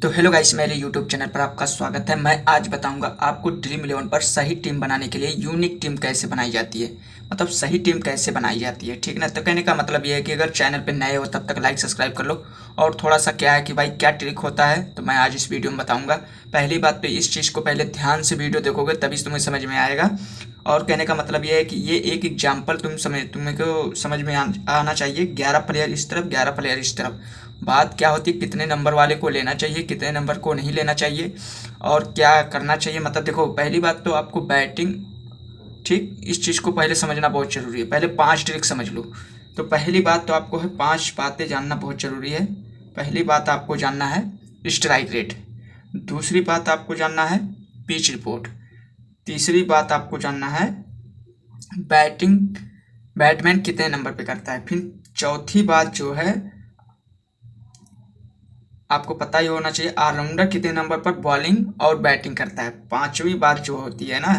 तो hello guys, मेरे YouTube channel पर आपका स्वागत है। मैं आज बताऊंगा आपको ड्रीम 11 पर सही टीम बनाने के लिए यूनिक टीम कैसे बनाई जाती है, मतलब सही टीम कैसे बनाई जाती है। ठीक ना। तो कहने का मतलब ये है कि अगर चैनल पे नए हो तब तक लाइक सब्सक्राइब कर लो। और थोड़ा सा क्या है कि भाई क्या ट्रिक होता है तो मैं आज इस वीडियो में बताऊँगा। पहली बात तो इस चीज़ को पहले ध्यान से वीडियो देखोगे तभी तुम्हें समझ में आएगा। और कहने का मतलब ये है कि ये एक एग्जाम्पल तुम्हें को समझ में आना चाहिए। 11 प्लेयर इस तरफ, 11 प्लेयर इस तरफ। बात क्या होती है, कितने नंबर वाले को लेना चाहिए, कितने नंबर को नहीं लेना चाहिए और क्या करना चाहिए। मतलब देखो, पहली बात तो आपको बैटिंग, ठीक, इस चीज़ को पहले समझना बहुत ज़रूरी है। पहले 5 ट्रिक समझ लो। तो पहली बात तो आपको है 5 बातें जानना बहुत ज़रूरी है। पहली बात आपको जानना है स्ट्राइक रेट। दूसरी बात आपको जानना है पिच रिपोर्ट। तीसरी बात आपको जानना है बैटिंग, बैट्समैन कितने नंबर पे करता है। फिर चौथी बात जो है आपको पता ही होना चाहिए ऑलराउंडर कितने नंबर पर बॉलिंग और बैटिंग करता है। पांचवी बात जो होती है ना,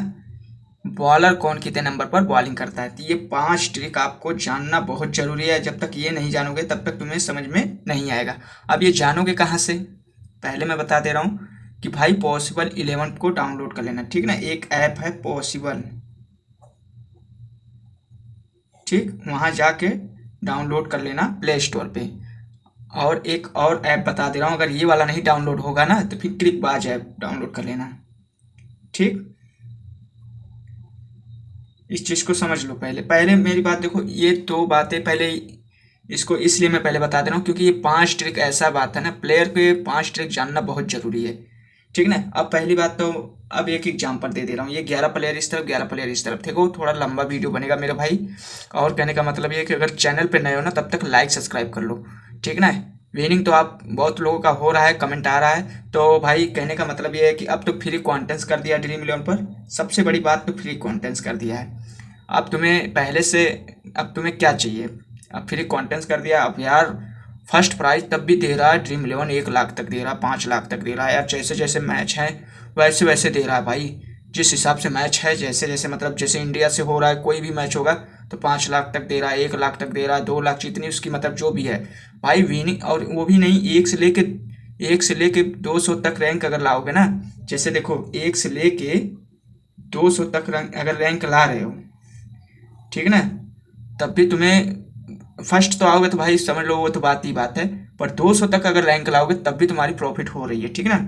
बॉलर कौन कितने नंबर पर बॉलिंग करता है। तो ये 5 ट्रिक आपको जानना बहुत जरूरी है। जब तक ये नहीं जानोगे तब तक तुम्हें समझ में नहीं आएगा। अब ये जानोगे कहाँ से, पहले मैं बता दे रहा हूँ कि भाई पॉसिबल 11 को डाउनलोड कर लेना। ठीक ना। एक ऐप है पॉसिबल, ठीक, वहाँ जाके डाउनलोड कर लेना प्ले स्टोर पे। और एक और ऐप बता दे रहा हूँ, अगर ये वाला नहीं डाउनलोड होगा ना तो फिर क्रिकबाज ऐप डाउनलोड कर लेना। ठीक, इस चीज़ को समझ लो। पहले पहले मेरी बात देखो, ये 2 बातें पहले इसको इसलिए मैं पहले बता दे रहा हूँ क्योंकि ये 5 ट्रिक ऐसा बात है ना, प्लेयर को ये 5 ट्रिक जानना बहुत ज़रूरी है। ठीक ना। अब पहली बात तो अब एक एग्जांपल दे रहा हूँ। ये 11 प्लेयर इस तरफ, 11 प्लेयर इस तरफ। देखो थोड़ा लंबा वीडियो बनेगा मेरे भाई। और कहने का मतलब ये है कि अगर चैनल पे नए हो ना तब तक लाइक सब्सक्राइब कर लो। ठीक ना। विनिंग तो आप बहुत लोगों का हो रहा है, कमेंट आ रहा है। तो भाई कहने का मतलब ये है कि अब तो फ्री कंटेंट्स कर दिया ड्रीम 11 पर। सबसे बड़ी बात तो फ्री कंटेंट्स कर दिया है। अब तुम्हें पहले से, अब तुम्हें क्या चाहिए, अब फ्री कंटेंट्स कर दिया। अब यार फर्स्ट प्राइज तब भी दे रहा है ड्रीम 11, 1 लाख तक दे रहा है, 5 लाख तक दे रहा है यार। जैसे जैसे मैच है वैसे वैसे दे रहा है भाई। जिस हिसाब से मैच है, जैसे जैसे मतलब जैसे इंडिया से हो रहा है कोई भी मैच होगा तो 5 लाख तक दे रहा है, 1 लाख तक दे रहा है, 2 लाख, जितनी उसकी मतलब जो भी है भाई विनिंग। और वो भी नहीं, एक से लेके 200 तक रैंक अगर लाओगे ना, जैसे देखो 1 से लेके 200 तक रैंक अगर रैंक ला रहे हो, ठीक ना, तब भी तुम्हें फर्स्ट तो आओगे तो भाई समझ लो वो तो बात ही बात है। पर 200 तक अगर रैंक लाओगे तब भी तुम्हारी प्रॉफिट हो रही है। ठीक ना।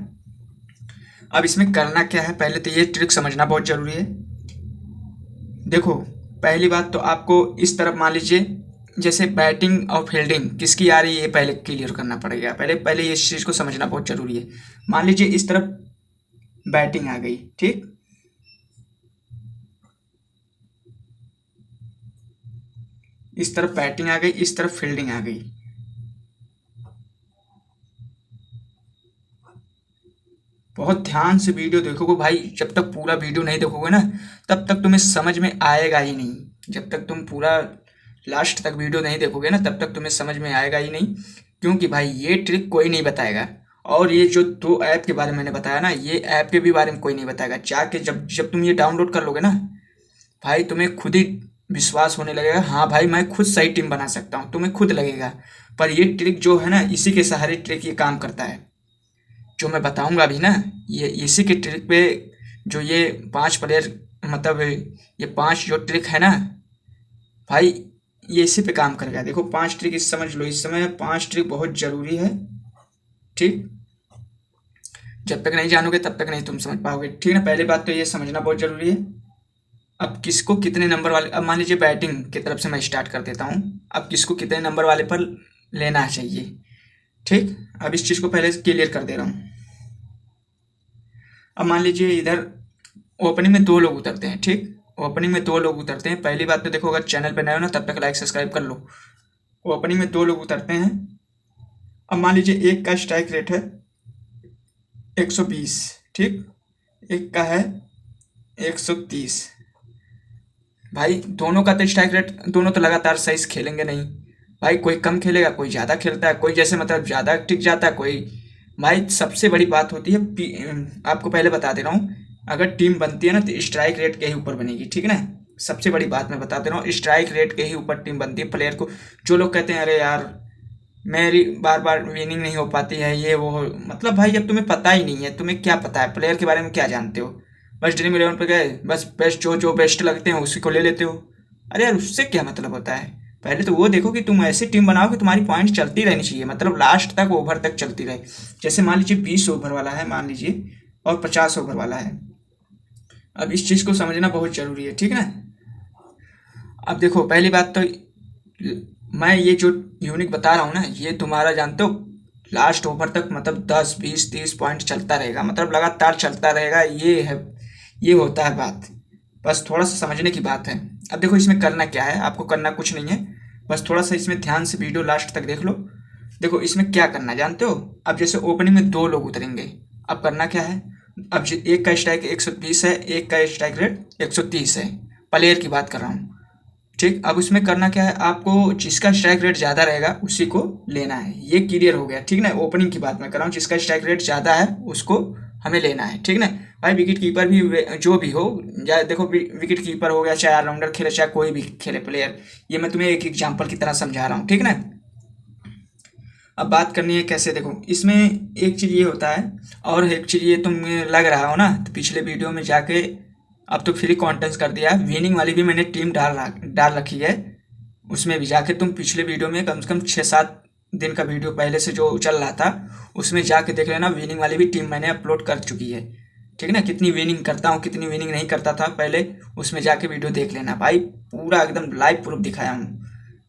अब इसमें करना क्या है, पहले तो ये ट्रिक समझना बहुत जरूरी है। देखो पहली बात तो आपको इस तरफ मान लीजिए, जैसे बैटिंग और फील्डिंग किसकी आ रही है ये पहले क्लियर करना पड़ेगा। पहले पहले इस चीज़ को समझना बहुत जरूरी है। मान लीजिए इस तरफ बैटिंग आ गई, ठीक, इस तरफ बैटिंग आ गई, इस तरफ फील्डिंग आ गई। बहुत ध्यान से वीडियो देखोगे भाई। जब तक पूरा वीडियो नहीं देखोगे ना तब तक तुम्हें समझ में आएगा ही नहीं। जब तक तुम पूरा लास्ट तक वीडियो नहीं देखोगे ना तब तक तुम्हें समझ में आएगा ही नहीं। क्योंकि भाई ये ट्रिक कोई नहीं बताएगा। और ये जो 2 ऐप के बारे में मैंने बताया ना, ये ऐप के भी बारे में कोई नहीं बताएगा। जाके जब जब तुम ये डाउनलोड कर लोगे ना भाई, तुम्हें खुद ही विश्वास होने लगेगा, हाँ भाई मैं खुद सही टीम बना सकता हूँ, तुम्हें खुद लगेगा। पर ये ट्रिक जो है ना, इसी के सहारे ट्रिक ये काम करता है जो मैं बताऊंगा अभी ना। ये इसी के ट्रिक पे जो ये 5 प्लेयर, मतलब ये 5 जो ट्रिक है ना भाई, ये इसी पे काम करेगा। देखो 5 ट्रिक इस समझ लो, इस समय 5 ट्रिक बहुत जरूरी है। ठीक, जब तक नहीं जानोगे तब तक नहीं तुम समझ पाओगे। ठीक है, पहली बात तो ये समझना बहुत जरूरी है। अब किसको कितने नंबर वाले, अब मान लीजिए बैटिंग की तरफ से मैं स्टार्ट कर देता हूँ। अब किसको कितने नंबर वाले पर लेना चाहिए। ठीक, अब इस चीज़ को पहले क्लियर कर दे रहा हूँ। अब मान लीजिए इधर ओपनिंग में 2 लोग उतरते हैं। ठीक, ओपनिंग में 2 लोग उतरते हैं। पहली बात तो देखो, अगर चैनल पे नए हो ना तब तक लाइक सब्सक्राइब कर लो। ओपनिंग में 2 लोग उतरते हैं। अब मान लीजिए एक का स्ट्राइक रेट है 120, ठीक, एक का है 130। भाई दोनों का तो स्ट्राइक रेट, दोनों तो लगातार सही से खेलेंगे नहीं भाई। कोई कम खेलेगा, कोई ज़्यादा खेलता है, कोई जैसे मतलब ज़्यादा टिक जाता है, कोई। भाई सबसे बड़ी बात होती है आपको पहले बता दे रहा हूँ, अगर टीम बनती है ना तो स्ट्राइक रेट के ही ऊपर बनेगी। ठीक है ना। सबसे बड़ी बात मैं बता दे रहा हूँ, स्ट्राइक रेट के ही ऊपर टीम बनती है। प्लेयर को जो लोग कहते हैं अरे यार मेरी बार बार विनिंग नहीं हो पाती है, ये वो मतलब भाई जब तुम्हें पता ही नहीं है, तुम्हें क्या पता है प्लेयर के बारे में, क्या जानते हो? बस ड्रीम इलेवन पे गए, बस बेस्ट जो जो बेस्ट लगते हैं उसी को ले लेते हो। अरे यार उससे क्या मतलब होता है? पहले तो वो देखो कि तुम ऐसी टीम बनाओ कि तुम्हारी पॉइंट चलती रहनी चाहिए, मतलब लास्ट तक ओवर तक चलती रहे। जैसे मान लीजिए 20 ओवर वाला है मान लीजिए, और 50 ओवर वाला है। अब इस चीज़ को समझना बहुत ज़रूरी है, ठीक है ना? अब देखो पहली बात तो मैं ये जो यूनिक बता रहा हूँ ना, ये तुम्हारा जानते हो लास्ट ओवर तक मतलब 10 20 30 पॉइंट चलता रहेगा, मतलब लगातार चलता रहेगा, ये है, ये होता है बात। बस थोड़ा सा समझने की बात है। अब देखो इसमें करना क्या है, आपको करना कुछ नहीं है, बस थोड़ा सा इसमें ध्यान से वीडियो लास्ट तक देख लो। देखो इसमें क्या करना है जानते हो? अब जैसे ओपनिंग में 2 लोग उतरेंगे, अब करना क्या है? अब एक का स्ट्राइक 120 है, एक का स्ट्राइक रेट 130 है, प्लेयर की बात कर रहा हूँ। ठीक, अब उसमें करना क्या है, आपको जिसका स्ट्राइक रेट ज़्यादा रहेगा उसी को लेना है, ये क्लियर हो गया, ठीक ना? ओपनिंग की बात मैं कर रहा हूँ, जिसका स्ट्राइक रेट ज़्यादा है उसको हमें लेना है, ठीक ना? भाई विकेट कीपर भी जो भी हो, या देखो विकेट कीपर हो गया, चाहे ऑलराउंडर खेले, चाहे कोई भी खेले प्लेयर, ये मैं तुम्हें एक एग्जाम्पल की तरह समझा रहा हूँ, ठीक ना? अब बात करनी है कैसे, देखो इसमें एक चीज़ ये होता है, और एक चीज़ ये तुम लग रहा हो ना, तो पिछले वीडियो में जाके अब तो फ्री कॉन्टेंट्स कर दिया है, विनिंग वाली भी मैंने टीम डाल रखी है, उसमें भी जाके तुम पिछले वीडियो में कम से कम 6 7 दिन का वीडियो पहले से जो चल रहा था उसमें जाके देख लेना, विनिंग वाली भी टीम मैंने अपलोड कर चुकी है, ठीक है ना? कितनी विनिंग करता हूँ, कितनी विनिंग नहीं करता था पहले, उसमें जाके वीडियो देख लेना भाई, पूरा एकदम लाइव प्रूफ दिखाया हूँ।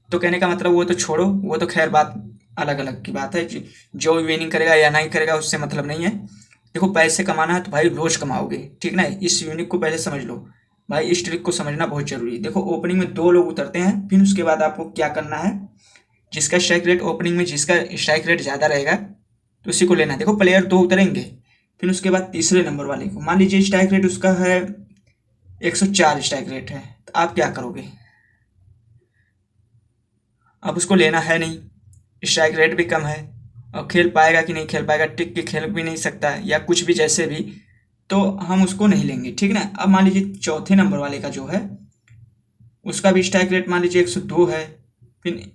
तो कहने का मतलब वो तो छोड़ो, वो तो खैर बात अलग अलग की बात है, जो विनिंग करेगा या नहीं करेगा उससे मतलब नहीं है। देखो पैसे कमाना है तो भाई रोज कमाओगे, ठीक ना? इस यूनिक को पहले समझ लो भाई, इस ट्रिक को समझना बहुत जरूरी है। देखो ओपनिंग में 2 लोग उतरते हैं, फिर उसके बाद आपको क्या करना है, जिसका स्ट्राइक रेट ओपनिंग में जिसका स्ट्राइक रेट ज़्यादा रहेगा तो उसी को लेना है। देखो प्लेयर 2 उतरेंगे, फिर उसके बाद तीसरे नंबर वाले को, मान लीजिए स्ट्राइक रेट उसका है 104 स्ट्राइक रेट है, तो आप क्या करोगे? अब उसको लेना है नहीं, स्ट्राइक रेट भी कम है, और खेल पाएगा कि नहीं खेल पाएगा, टिक के खेल भी नहीं सकता है या कुछ भी जैसे भी, तो हम उसको नहीं लेंगे, ठीक ना? अब मान लीजिए चौथे नंबर वाले का जो है उसका भी स्ट्राइक रेट मान लीजिए 102 है, फिर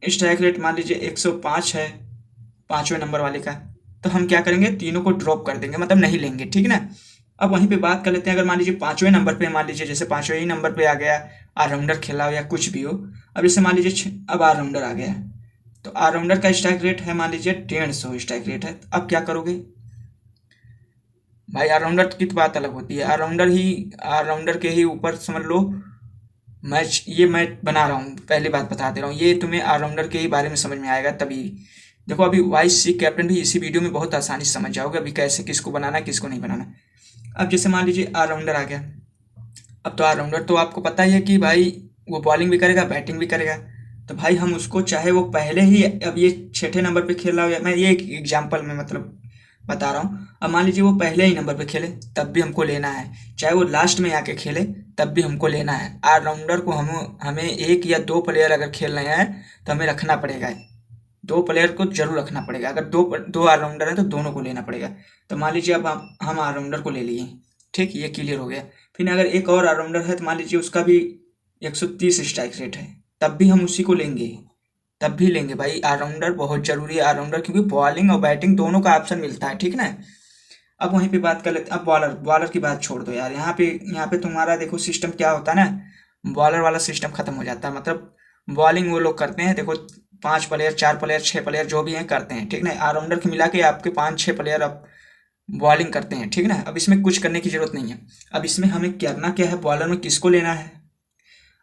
स्ट्राइक रेट मान लीजिए 105 है पाँचवें नंबर वाले का, तो हम क्या करेंगे, तीनों को ड्रॉप कर देंगे, मतलब नहीं लेंगे, ठीक ना? अब वहीं पे बात कर लेते हैं, अगर मान लीजिए 5वें नंबर पे, मान लीजिए जैसे 5वें ही नंबर पे आ गया, ऑलराउंडर खेला हो या कुछ भी हो, अब जैसे मान लीजिए अब ऑलराउंडर आ गया, तो ऑलराउंडर का स्ट्राइक रेट है मान लीजिए 150 स्ट्राइक रेट है, तो अब क्या करोगे भाई? ऑलराउंडर की तो बात अलग होती है, ऑलराउंडर के ही ऊपर समझ लो मैच, ये मैं बना रहा हूँ, पहली बात बता दे रहा हूँ, ये तुम्हें ऑलराउंडर के ही बारे में समझ में आएगा तभी। देखो अभी वाइस सी कैप्टन भी इसी वीडियो में बहुत आसानी से समझ जाओगे, अभी कैसे किसको बनाना किसको नहीं बनाना। अब जैसे मान लीजिए ऑलराउंडर आ गया, अब तो ऑलराउंडर तो आपको पता ही है कि भाई वो बॉलिंग भी करेगा बैटिंग भी करेगा, तो भाई हम उसको चाहे वो पहले ही, अब ये छठे नंबर पे खेल रहा हो, या मैं ये एक एग्जाम्पल में मतलब बता रहा हूँ, अब मान लीजिए वो पहले ही नंबर पे खेले तब भी हमको लेना है, चाहे वो लास्ट में आके खेले तब भी हमको लेना है। ऑलराउंडर को हमें 1 या 2 प्लेयर अगर खेल रहे हैं तो हमें रखना पड़ेगा, 2 प्लेयर को जरूर रखना पड़ेगा, अगर दो दो ऑलराउंडर हैं तो दोनों को लेना पड़ेगा। तो मान लीजिए अब हम ऑलराउंडर को ले लिए, ठीक, ये क्लियर हो गया। फिर अगर एक और ऑलराउंडर है तो मान लीजिए उसका भी 130 स्ट्राइक रेट है, तब भी हम उसी को लेंगे, तब भी लेंगे भाई, ऑलराउंडर बहुत जरूरी है, ऑलराउंडर क्योंकि बॉलिंग और बैटिंग दोनों का ऑप्शन मिलता है, ठीक ना? अब वहीं पे बात कर लेते हैं, अब बॉलर बॉलर की बात छोड़ दो यार, यहाँ पे तुम्हारा देखो सिस्टम क्या होता है ना, बॉलर वाला सिस्टम खत्म हो जाता है, मतलब बॉलिंग वो लोग करते हैं, देखो 5 प्लेयर 4 प्लेयर 6 प्लेयर जो भी हैं करते हैं, ठीक ना? ऑलराउंडर के मिला के आपके 5 6 प्लेयर अब बॉलिंग करते हैं, ठीक ना? अब इसमें कुछ करने की जरूरत नहीं है। अब इसमें हमें करना क्या है, बॉलर में किसको लेना है?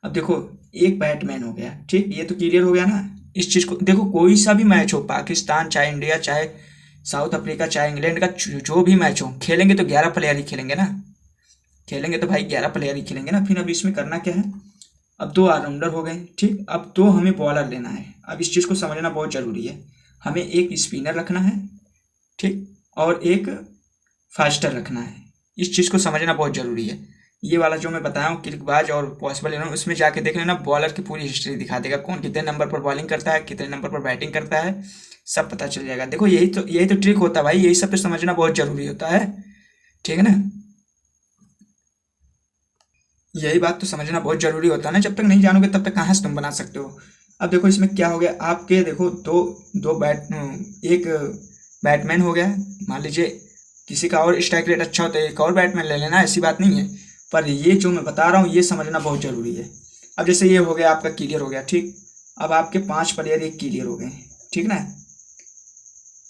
अब देखो एक बैटमैन हो गया, ठीक, ये तो क्लियर हो गया ना? इस चीज को देखो, कोई सा भी मैच हो, पाकिस्तान चाहे इंडिया चाहे साउथ अफ्रीका चाहे इंग्लैंड का जो भी मैच हो, खेलेंगे तो 11 प्लेयर ही खेलेंगे ना, खेलेंगे तो भाई 11 प्लेयर ही खेलेंगे ना। फिर अब इसमें करना क्या है, अब 2 ऑलराउंडर हो गए, ठीक, अब 2 हमें बॉलर लेना है। अब इस चीज़ को समझना बहुत ज़रूरी है, हमें एक स्पिनर रखना है, ठीक, और एक फास्टर रखना है, इस चीज़ को समझना बहुत ज़रूरी है। ये वाला जो मैं बताया हूँ क्लिकबाज और पॉसिबल इलेवन, उसमें जाके देख लेना, बॉलर की पूरी हिस्ट्री दिखा देगा, कौन कितने नंबर पर बॉलिंग करता है, कितने नंबर पर बैटिंग करता है, सब पता चल जाएगा। देखो यही तो ट्रिक होता है भाई, यही सब तो समझना बहुत ज़रूरी होता है, ठीक है ना? यही बात तो समझना बहुत ज़रूरी होता है ना, जब तक नहीं जानोगे तब तक कहाँ से तुम बना सकते हो। अब देखो इसमें क्या हो गया, आपके देखो दो दो एक बैटमैन हो गया। मान लीजिए किसी का और स्ट्राइक रेट अच्छा होता है, एक और बैटमैन ले लेना, ऐसी बात नहीं है, पर ये जो मैं बता रहा हूँ ये समझना बहुत ज़रूरी है। अब जैसे ये हो गया आपका क्लियर हो गया, ठीक। अब आपके 5 प्लेयर एक क्लियर हो गए, ठीक ना।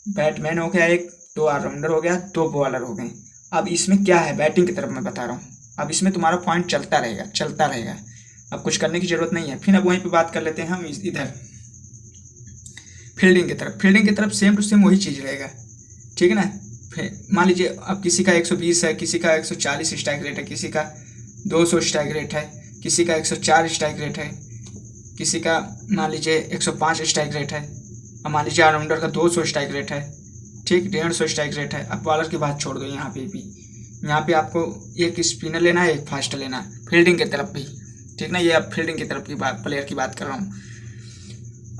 बैटमैन हो गया एक, 2 ऑलराउंडर हो गया, 2 बॉलर हो गए। अब इसमें क्या है, बैटिंग की तरफ मैं बता रहा हूँ। अब इसमें तुम्हारा पॉइंट चलता रहेगा चलता रहेगा, अब कुछ करने की ज़रूरत नहीं है। फिर अब वहीं पे बात कर लेते हैं हम इधर फील्डिंग की तरफ। फील्डिंग की तरफ सेम टू सेम वही चीज़ रहेगा, ठीक है ना। मान लीजिए अब किसी का 120 है, किसी का 140 स्ट्राइक रेट है, किसी का 200 स्ट्राइक रेट है, किसी का 104 स्ट्राइक रेट है, किसी का मान लीजिए 105 स्ट्राइक रेट है। अब मान लीजिए ऑलराउंडर का 200 स्ट्राइक रेट है, ठीक, 150 स्ट्राइक रेट है। अब बॉलर की बात छोड़ दो, यहाँ पे भी, यहाँ पे आपको एक स्पिनर लेना है, एक फास्ट लेना है, फील्डिंग की तरफ भी, ठीक ना। ये अब फील्डिंग की तरफ की बात, प्लेयर की बात कर रहा हूँ।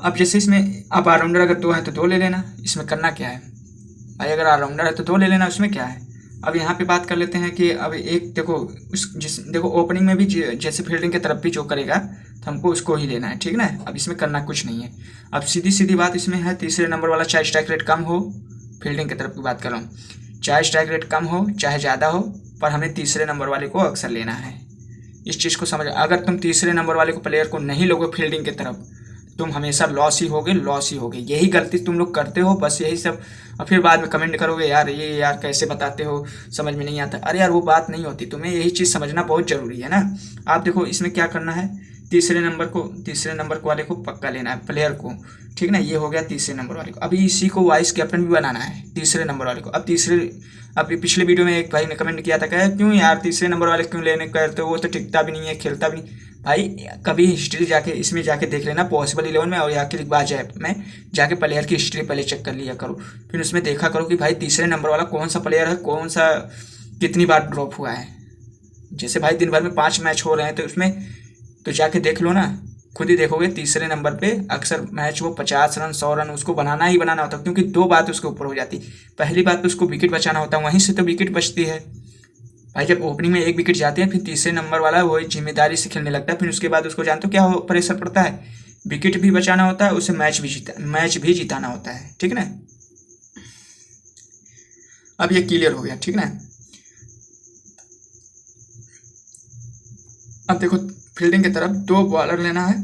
अब जैसे इसमें अब ऑलराउंडर अगर 2 है तो 2 ले लेना, इसमें करना क्या है भाई, अगर ऑलराउंडर है तो 2 ले लेना, उसमें क्या है। अब यहाँ पे बात कर लेते हैं कि अब एक देखो देखो ओपनिंग में भी जैसे फील्डिंग की तरफ भी जो करेगा तो हमको उसको ही लेना है, ठीक ना। अब इसमें करना कुछ नहीं है। अब सीधी सीधी बात इसमें है, तीसरे नंबर वाला चाहे स्ट्राइक रेट कम हो, फील्डिंग की तरफ की बात कर रहा हूँ, चाहे स्ट्राइक रेट कम हो चाहे ज़्यादा हो, पर हमें तीसरे नंबर वाले को अक्सर लेना है। इस चीज़ को समझ, अगर तुम तीसरे नंबर वाले को प्लेयर को नहीं लोगे फील्डिंग की तरफ, तुम हमेशा लॉस ही होगे, लॉस ही होगे। यही गलती तुम लोग करते हो, बस यही सब। और फिर बाद में कमेंट करोगे यार ये यार कैसे बताते हो, समझ में नहीं आता। अरे यार वो बात नहीं होती, तुम्हें यही चीज़ समझना बहुत ज़रूरी है ना। आप देखो इसमें क्या करना है, तीसरे नंबर वाले को पक्का लेना है, प्लेयर को, ठीक ना। ये हो गया तीसरे नंबर वाले को। अभी इसी को वाइस कैप्टन भी बनाना है तीसरे नंबर वाले को। अब पिछले वीडियो में एक भाई ने कमेंट किया था, क्या क्यों यार तीसरे नंबर वाले क्यों लेने कहते हो, वो तो टिकता भी नहीं है, खेलता भी नहीं। भाई कभी हिस्ट्री जाके इसमें जाके देख लेना, पॉसिबल 11 में और या फिर बाज ऐप में जाके प्लेयर की हिस्ट्री पहले चेक कर लिया करो। फिर उसमें देखा करो कि भाई तीसरे नंबर वाला कौन सा प्लेयर है, कौन सा कितनी बार ड्रॉप हुआ है। जैसे भाई दिन भर में 5 मैच हो रहे हैं तो उसमें तो जाके देख लो ना, खुद ही देखोगे तीसरे नंबर पे अक्सर मैच वो 50 रन 100 रन उसको बनाना ही बनाना होता है, क्योंकि 2 बात उसके ऊपर हो जाती। पहली बात तो उसको विकेट बचाना होता है, वहीं से तो विकेट बचती है भाई। जब ओपनिंग में 1 विकेट जाते हैं, फिर तीसरे नंबर वाला वही जिम्मेदारी से खेलने लगता है। फिर उसके बाद उसको जानते हो क्या प्रेशर पड़ता है, विकेट भी बचाना होता है, उसे मैच भी जिताना होता है, ठीक ना। अब ये क्लियर हो गया, ठीक ना। अब देखो फील्डिंग की तरफ 2 बॉलर लेना है,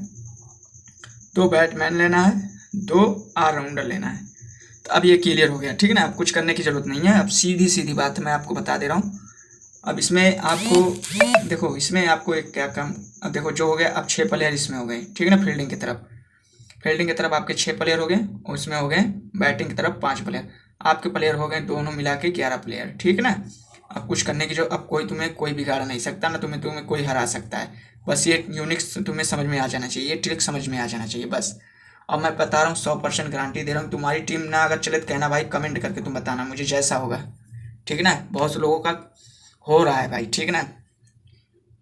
2 बैटमैन लेना है, 2 ऑलराउंडर लेना है। तो अब ये क्लियर हो गया, ठीक है ना। अब कुछ करने की जरूरत नहीं है, अब सीधी सीधी बात मैं आपको बता दे रहा हूँ। अब इसमें आपको देखो, इसमें आपको एक क्या काम, अब देखो जो हो गया, अब 6 प्लेयर इसमें हो गए, ठीक है ना। फील्डिंग की तरफ आपके 6 प्लेयर हो गए, उसमें हो गए बैटिंग की तरफ 5 प्लेयर, आपके प्लेयर हो गए दोनों मिला के 11 प्लेयर, ठीक है ना। अब कुछ करने की जो, अब कोई बिगाड़ नहीं सकता ना, तुम्हें कोई हरा सकता है। बस ये यूनिक्स तुम्हें समझ में आ जाना चाहिए, ये ट्रिक समझ में आ जाना चाहिए बस। और मैं बता रहा हूँ 100% गारंटी दे रहा हूँ, तुम्हारी टीम ना अगर चले तो कहना भाई, कमेंट करके तुम बताना मुझे जैसा होगा, ठीक है ना। बहुत से लोगों का हो रहा है भाई, ठीक है ना।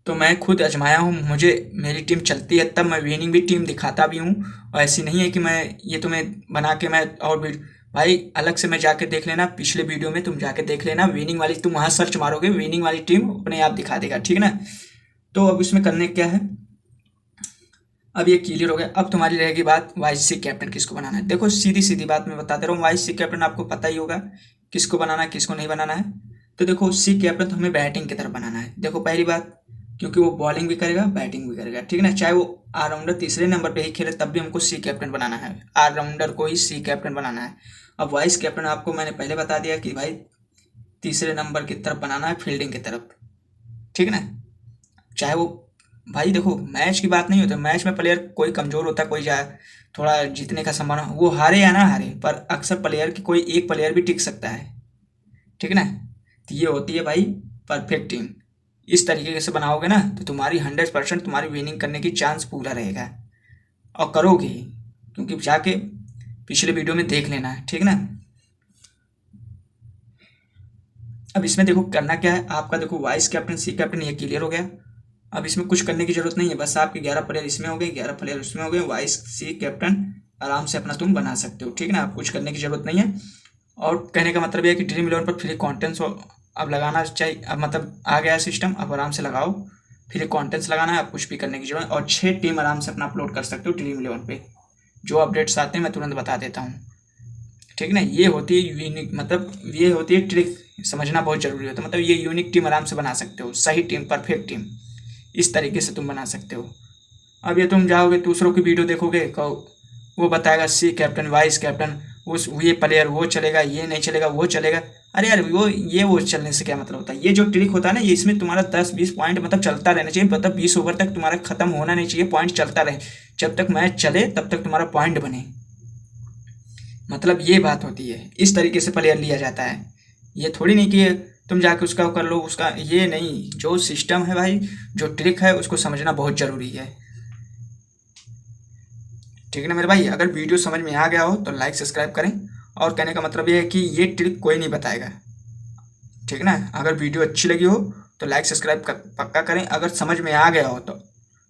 तो मैं खुद आजमाया हूँ, मुझे मेरी टीम चलती है तब मैं विनिंग भी टीम दिखाता भी हूँ। और ऐसी नहीं है कि मैं ये तुम्हें बना के मैं और भी, भाई अलग से मैं जाके देख लेना, पिछले वीडियो में तुम जाके देख लेना, विनिंग वाली तुम वहाँ सर्च मारोगे, विनिंग वाली टीम अपने आप दिखा देगा, ठीक है ना। तो अब इसमें करने क्या है, अब ये क्लियर हो गया। अब तुम्हारी रहेगी बात वाइस सी कैप्टन किसको बनाना है। देखो सीधी सीधी बात मैं बता दे रहा हूँ, वाइस सी कैप्टन आपको पता ही होगा किसको बनाना है किसको नहीं बनाना है। तो देखो सी कैप्टन तो हमें बैटिंग की तरफ बनाना है। देखो पहली बात, क्योंकि वो बॉलिंग भी करेगा बैटिंग भी करेगा, ठीक है ना। चाहे वो ऑलराउंडर तीसरे नंबर पे ही खेले तब भी हमको सी कैप्टन बनाना है, ऑलराउंडर को ही सी कैप्टन बनाना है। अब वाइस कैप्टन आपको मैंने पहले बता दिया कि भाई तीसरे नंबर की तरफ बनाना है, फील्डिंग की तरफ, ठीक है ना। चाहे वो, भाई देखो मैच की बात नहीं होती, मैच में प्लेयर कोई कमज़ोर होता है, कोई जाए थोड़ा जीतने का संभावना, वो हारे या ना हारे, पर अक्सर प्लेयर की कोई एक प्लेयर भी टिक सकता है, ठीक है ना। तो ये होती है भाई परफेक्ट टीम। इस तरीके से बनाओगे ना तो तुम्हारी 100% तुम्हारी विनिंग करने की चांस पूरा रहेगा, और करोगे ही, क्योंकि जाके पिछले वीडियो में देख लेना है, ठीक ना। अब इसमें देखो करना क्या है आपका, देखो वाइस कैप्टन सी कैप्टन ये क्लियर हो गया। अब इसमें कुछ करने की जरूरत नहीं है, बस आपके 11 प्लेयर इसमें हो गए, 11 प्लेयर उसमें हो गए, वाइस सी कैप्टन आराम से अपना तुम बना सकते हो, ठीक है ना। आप कुछ करने की जरूरत नहीं है। और कहने का मतलब यह है कि ड्रीम 11 पर फ्री कॉन्टेंट्स अब लगाना चाहिए, अब मतलब आ गया सिस्टम, अब आराम से लगाओ, फिर कॉन्टेंट्स लगाना है, आप कुछ भी करने की जरूरत, और 6 टीम आराम से अपना अपलोड कर सकते हो ड्रीम 11 पे। जो अपडेट्स आते हैं मैं तुरंत बता देता हूँ, ठीक ना। ये होती है यूनिक, मतलब ये होती है ट्रिक, समझना बहुत जरूरी होता है। मतलब ये यूनिक टीम आराम से बना सकते हो, सही टीम, परफेक्ट टीम, इस तरीके से तुम बना सकते हो। अब ये तुम जाओगे दूसरों की वीडियो देखोगे, वो बताएगा सी कैप्टन, वाइस कैप्टन, उस ये प्लेयर वो चलेगा, ये नहीं चलेगा, वो चलेगा। अरे यार वो चलने से क्या मतलब होता है। ये जो ट्रिक होता है ना, ये इसमें तुम्हारा 10-20 पॉइंट मतलब चलता रहना चाहिए, मतलब 20 ओवर तक तुम्हारा खत्म होना नहीं चाहिए, पॉइंट चलता रहे, जब तक मैच चले तब तक तुम्हारा पॉइंट बने। मतलब ये बात होती है, इस तरीके से प्लेयर लिया जाता है। ये थोड़ी नहीं कि तुम जाके उसका कर लो, उसका ये नहीं। जो सिस्टम है भाई, जो ट्रिक है, उसको समझना बहुत ज़रूरी है, ठीक है ना मेरे भाई। अगर वीडियो समझ में आ गया हो तो लाइक सब्सक्राइब करें, और कहने का मतलब ये है कि ये ट्रिक कोई नहीं बताएगा, ठीक है ना। अगर वीडियो अच्छी लगी हो तो लाइक सब्सक्राइब पक्का करें, अगर समझ में आ गया हो तो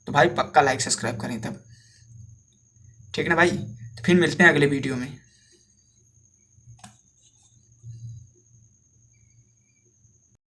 भाई पक्का लाइक सब्सक्राइब करें तब, ठीक है ना भाई। तो फिर मिलते हैं अगले वीडियो में।